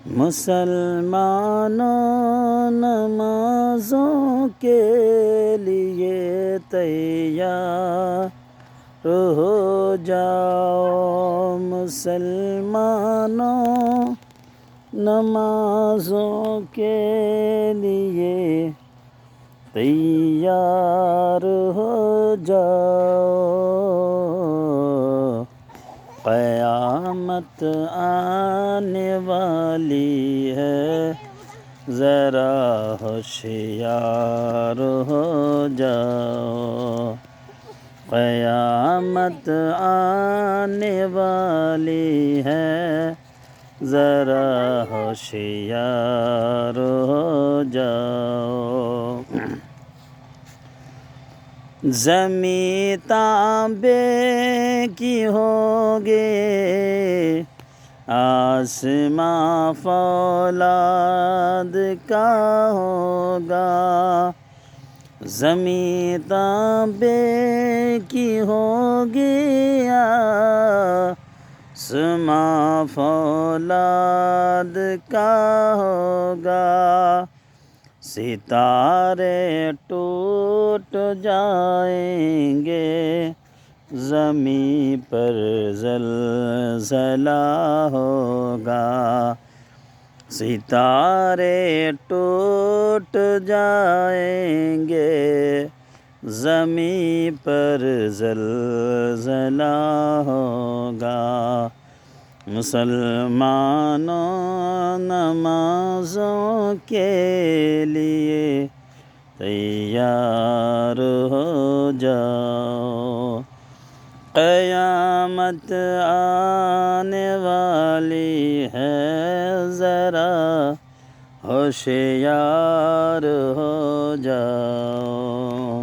مسلمانوں نمازوں کے لیے تیار ہو جاؤ، مسلمانوں نمازوں کے لیے تیار ہو جاؤ، قیامت آنے والی ہے، ذرا ہوشیار ہو جاؤ، قیامت آنے والی ہے، ذرا ہوشیار ہو جاؤ۔ زمیں تانبے کی ہوگی، آسماں فولاد کا ہوگا، زمیں تانبے کی ہوگی، آسماں فولاد کا ہوگا، ستارے ٹوٹ جائیں گے، زمیں پر زلزلہ ہوگا، ستارے ٹوٹ جائیں گے، زمیں پر زلزلہ ہوگا، مسلمانوں نمازوں کے لیے تیار ہو جاؤ، قیامت آنے والی ہے، ذرا ہوشیار ہو جاؤ۔